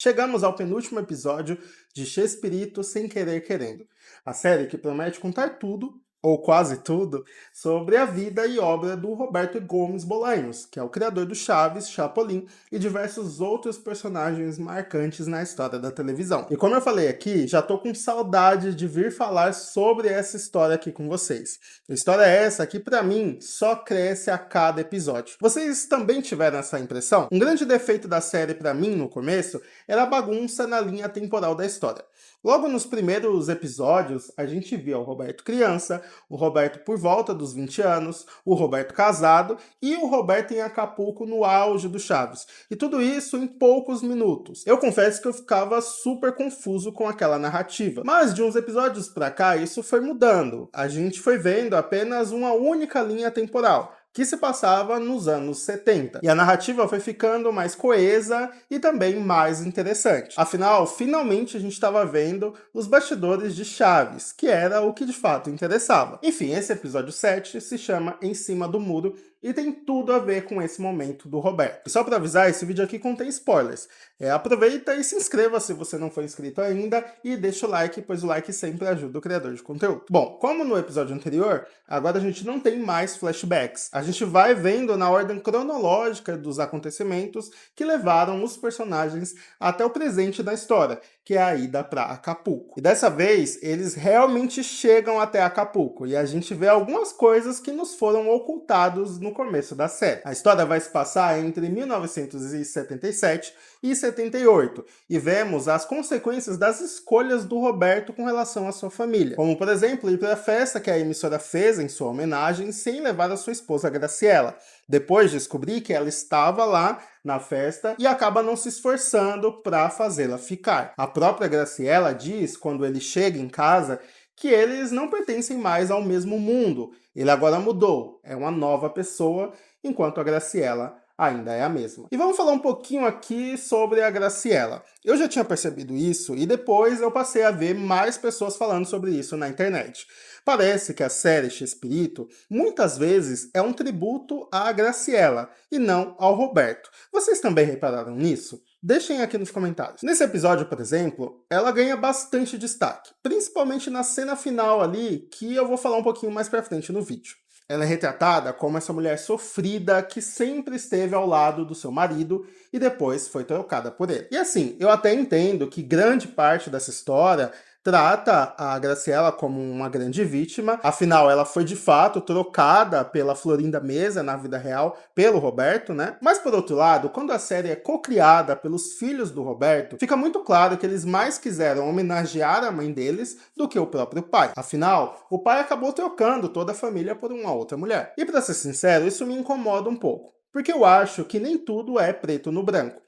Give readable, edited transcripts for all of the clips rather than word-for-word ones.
Chegamos ao penúltimo episódio de Chespirito Sem Querer Querendo, a série que promete contar tudo, ou quase tudo, sobre a vida e obra do Roberto Gomes Bolanhos, que é o criador do Chaves, Chapolin e diversos outros personagens marcantes na história da televisão. E como eu falei aqui, já tô com saudade de vir falar sobre essa história aqui com vocês. A história é essa que, pra mim, só cresce a cada episódio. Vocês também tiveram essa impressão? Um grande defeito da série pra mim, no começo, era a bagunça na linha temporal da história. Logo nos primeiros episódios, a gente via o Roberto criança, o Roberto por volta dos 20 anos, o Roberto casado e o Roberto em Acapulco no auge do Chaves. E tudo isso em poucos minutos. Eu confesso que eu ficava super confuso com aquela narrativa. Mas de uns episódios pra cá, isso foi mudando. A gente foi vendo apenas uma única linha temporal, que se passava nos anos 70. E a narrativa foi ficando mais coesa e também mais interessante. Afinal, finalmente a gente estava vendo os bastidores de Chaves, que era o que de fato interessava. Enfim, esse episódio 7 se chama Em Cima do Muro e tem tudo a ver com esse momento do Roberto. E só para avisar, esse vídeo aqui contém spoilers. Aproveita e se inscreva se você não for inscrito ainda e deixa o like, pois o like sempre ajuda o criador de conteúdo. Bom, como no episódio anterior, agora a gente não tem mais flashbacks. A gente vai vendo na ordem cronológica dos acontecimentos que levaram os personagens até o presente da história, que é a ida para Acapulco. E dessa vez, eles realmente chegam até Acapulco e a gente vê algumas coisas que nos foram ocultados no começo da série. A história vai se passar entre 1977 e 78, e vemos as consequências das escolhas do Roberto com relação à sua família. Como, por exemplo, ir para a festa que a emissora fez em sua homenagem sem levar a sua esposa Graciela. Depois descobrir que ela estava lá na festa e acaba não se esforçando para fazê-la ficar. A própria Graciela diz, quando ele chega em casa, que eles não pertencem mais ao mesmo mundo. Ele agora mudou, é uma nova pessoa, enquanto a Graciela ainda é a mesma. E vamos falar um pouquinho aqui sobre a Graciela. Eu já tinha percebido isso e depois eu passei a ver mais pessoas falando sobre isso na internet. Parece que a série Chespirito muitas vezes é um tributo à Graciela e não ao Roberto. Vocês também repararam nisso? Deixem aqui nos comentários. Nesse episódio, por exemplo, ela ganha bastante destaque, principalmente na cena final ali, que eu vou falar um pouquinho mais pra frente no vídeo. Ela é retratada como essa mulher sofrida que sempre esteve ao lado do seu marido e depois foi trocada por ele. E assim, eu até entendo que grande parte dessa história trata a Graciela como uma grande vítima, afinal ela foi de fato trocada pela Florinda Meza na vida real, pelo Roberto, né? Mas por outro lado, quando a série é co-criada pelos filhos do Roberto, fica muito claro que eles mais quiseram homenagear a mãe deles do que o próprio pai. Afinal, o pai acabou trocando toda a família por uma outra mulher. E pra ser sincero, isso me incomoda um pouco, porque eu acho que nem tudo é preto no branco.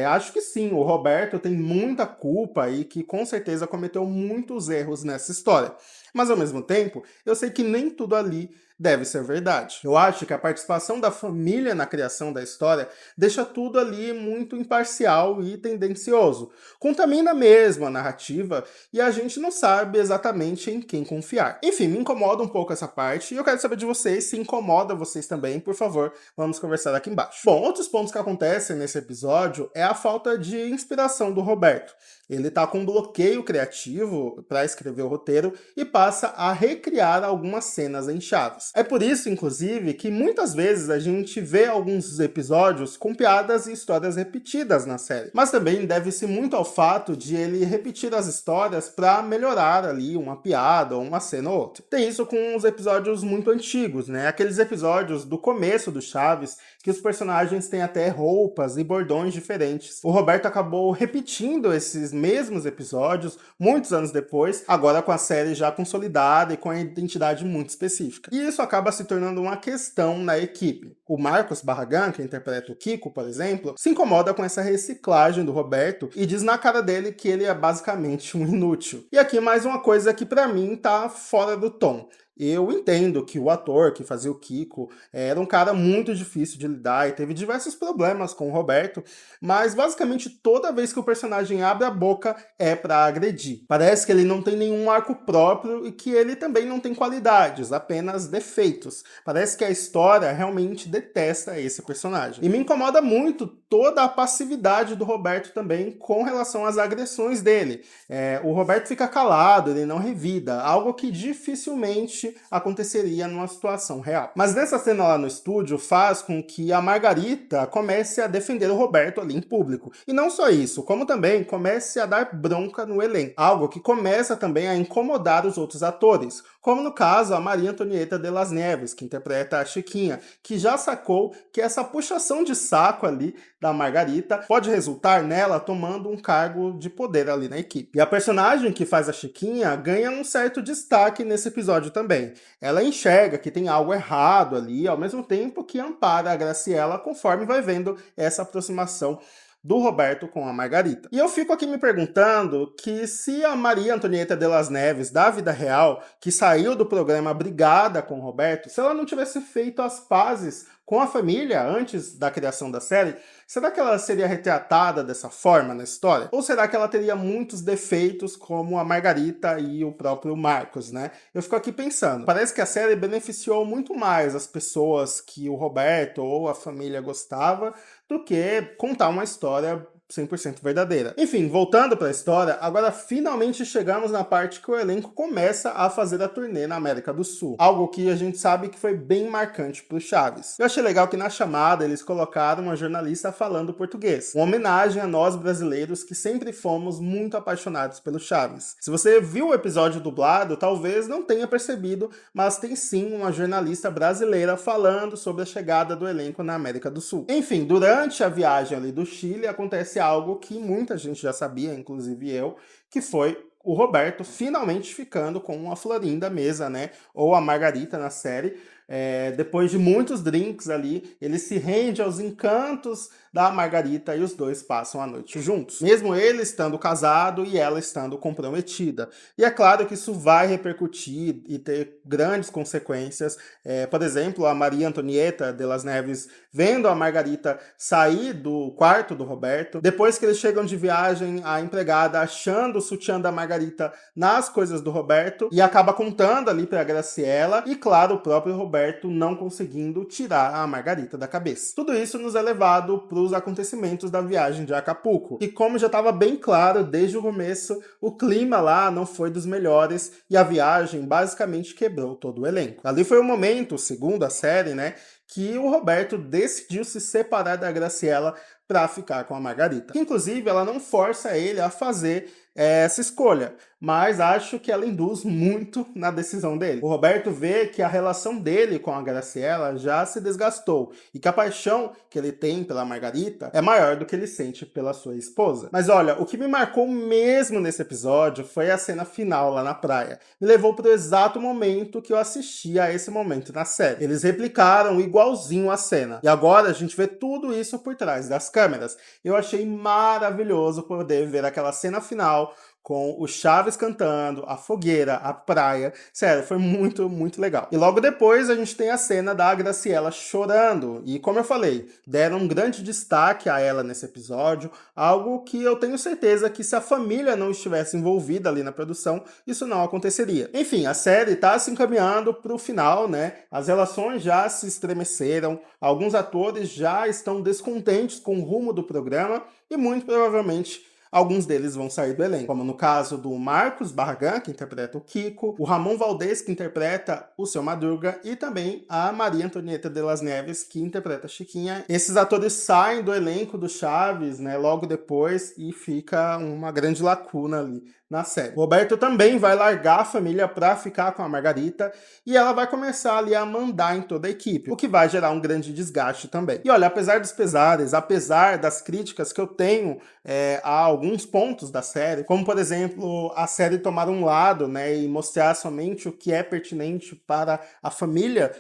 Acho que sim, o Roberto tem muita culpa e que com certeza cometeu muitos erros nessa história. Mas ao mesmo tempo, eu sei que nem tudo ali deve ser verdade. Eu acho que a participação da família na criação da história deixa tudo ali muito imparcial e tendencioso. Contamina mesmo a narrativa e a gente não sabe exatamente em quem confiar. Enfim, me incomoda um pouco essa parte e eu quero saber de vocês, se incomoda vocês também, por favor, vamos conversar aqui embaixo. Bom, outros pontos que acontecem nesse episódio é a falta de inspiração do Roberto. Ele tá com um bloqueio criativo para escrever o roteiro e passa a recriar algumas cenas em Chaves. É por isso, inclusive, que muitas vezes a gente vê alguns episódios com piadas e histórias repetidas na série. Mas também deve-se muito ao fato de ele repetir as histórias para melhorar ali uma piada ou uma cena ou outra. Tem isso com os episódios muito antigos, né? Aqueles episódios do começo do Chaves que os personagens têm até roupas e bordões diferentes. O Roberto acabou repetindo esses mesmos episódios muitos anos depois, agora com a série já consolidada e com a identidade muito específica. E isso acaba se tornando uma questão na equipe. O Marcos Barragan, que interpreta o Kiko, por exemplo, se incomoda com essa reciclagem do Roberto e diz na cara dele que ele é basicamente um inútil. E aqui mais uma coisa que pra mim tá fora do tom. Eu entendo que o ator que fazia o Kiko era um cara muito difícil de lidar e teve diversos problemas com o Roberto, mas basicamente toda vez que o personagem abre a boca é pra agredir. Parece que ele não tem nenhum arco próprio e que ele também não tem qualidades, apenas defeitos. Parece que a história realmente detesta esse personagem. E me incomoda muito toda a passividade do Roberto também com relação às agressões dele. O Roberto fica calado, ele não revida, algo que dificilmente aconteceria numa situação real. Mas nessa cena lá no estúdio faz com que a Margarita comece a defender o Roberto ali em público. E não só isso, como também comece a dar bronca no elenco, algo que começa também a incomodar os outros atores, como no caso a Maria Antonieta de las Neves, que interpreta a Chiquinha, que já sacou que essa puxação de saco ali da Margarita pode resultar nela tomando um cargo de poder ali na equipe. E a personagem que faz a Chiquinha ganha um certo destaque nesse episódio também. Ela enxerga que tem algo errado ali, ao mesmo tempo que ampara a Graciela conforme vai vendo essa aproximação do Roberto com a Margarita. E eu fico aqui me perguntando que se a Maria Antonieta de las Neves, da vida real, que saiu do programa brigada com o Roberto, se ela não tivesse feito as pazes com a família antes da criação da série, será que ela seria retratada dessa forma na história? Ou será que ela teria muitos defeitos como a Margarita e o próprio Marcos, né? Eu fico aqui pensando, parece que a série beneficiou muito mais as pessoas que o Roberto ou a família gostava do que contar uma história 100% verdadeira. Enfim, voltando para a história, agora finalmente chegamos na parte que o elenco começa a fazer a turnê na América do Sul. Algo que a gente sabe que foi bem marcante para o Chaves. Eu achei legal que na chamada eles colocaram uma jornalista falando português. Uma homenagem a nós brasileiros que sempre fomos muito apaixonados pelo Chaves. Se você viu o episódio dublado, talvez não tenha percebido, mas tem sim uma jornalista brasileira falando sobre a chegada do elenco na América do Sul. Enfim, durante a viagem ali do Chile acontece algo que muita gente já sabia, inclusive eu, que foi o Roberto finalmente ficando com a Florinda mesa, né? Ou a Margarita na série. Depois de muitos drinks ali, ele se rende aos encantos da Margarita e os dois passam a noite juntos. Mesmo ele estando casado e ela estando comprometida. E é claro que isso vai repercutir e ter grandes consequências. Por exemplo, a Maria Antonieta de las Neves vendo a Margarita sair do quarto do Roberto. Depois que eles chegam de viagem, a empregada achando o sutiã da Margarita nas coisas do Roberto e acaba contando ali pra Graciela. E claro, o próprio Roberto não conseguindo tirar a Margarita da cabeça. Tudo isso nos é levado para os acontecimentos da viagem de Acapulco. E como já estava bem claro desde o começo, o clima lá não foi dos melhores e a viagem basicamente quebrou todo o elenco. Ali foi o momento, segundo a série, né, que o Roberto decidiu se separar da Graciela para ficar com a Margarita. Inclusive, ela não força ele a fazer essa escolha, mas acho que ela induz muito na decisão dele. O Roberto vê que a relação dele com a Graciela já se desgastou e que a paixão que ele tem pela Margarita é maior do que ele sente pela sua esposa. Mas olha, o que me marcou mesmo nesse episódio foi a cena final lá na praia. Me levou para o exato momento que eu assisti a esse momento na série. Eles replicaram igualzinho a cena. E agora a gente vê tudo isso por trás das câmeras. Eu achei maravilhoso poder ver aquela cena final com o Chaves cantando, a fogueira, a praia. Sério, foi muito, muito legal. E logo depois a gente tem a cena da Graciela chorando. E como eu falei, deram um grande destaque a ela nesse episódio, algo que eu tenho certeza que se a família não estivesse envolvida ali na produção, isso não aconteceria. Enfim, a série está se encaminhando para o final, né? As relações já se estremeceram, alguns atores já estão descontentes com o rumo do programa e muito provavelmente alguns deles vão sair do elenco, como no caso do Marcos Barragan, que interpreta o Kiko, o Ramon Valdez, que interpreta o Seu Madruga, e também a Maria Antonieta de las Neves, que interpreta a Chiquinha. Esses atores saem do elenco do Chaves, né, logo depois, e fica uma grande lacuna ali na série. O Roberto também vai largar a família para ficar com a Margarita e ela vai começar ali a mandar em toda a equipe, o que vai gerar um grande desgaste também. E olha, apesar dos pesares, apesar das críticas que eu tenho a alguns pontos da série, como por exemplo a série tomar um lado, né, e mostrar somente o que é pertinente para a família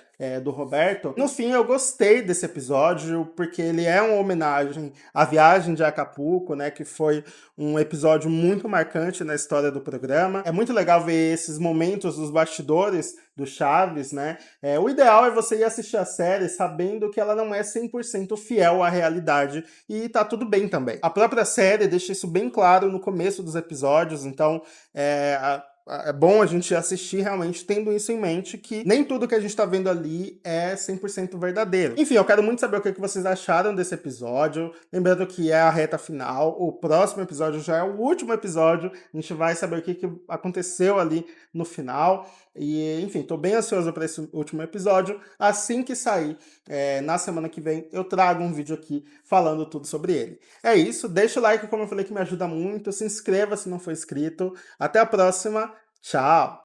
do Roberto. No fim, eu gostei desse episódio, porque ele é uma homenagem à viagem de Acapulco, né, que foi um episódio muito marcante na história do programa. É muito legal ver esses momentos dos bastidores do Chaves, né? O ideal é você ir assistir a série sabendo que ela não é 100% fiel à realidade, e tá tudo bem também. A própria série deixa isso bem claro no começo dos episódios, então é bom a gente assistir realmente tendo isso em mente, que nem tudo que a gente tá vendo ali é 100% verdadeiro. Enfim, eu quero muito saber o que vocês acharam desse episódio. Lembrando que é a reta final, o próximo episódio já é o último episódio, a gente vai saber o que aconteceu ali no final. E, enfim, tô bem ansioso para esse último episódio. Assim que sair, na semana que vem, eu trago um vídeo aqui falando tudo sobre ele. É isso, deixa o like, como eu falei, que me ajuda muito. Se inscreva se não for inscrito. Até a próxima. Tchau!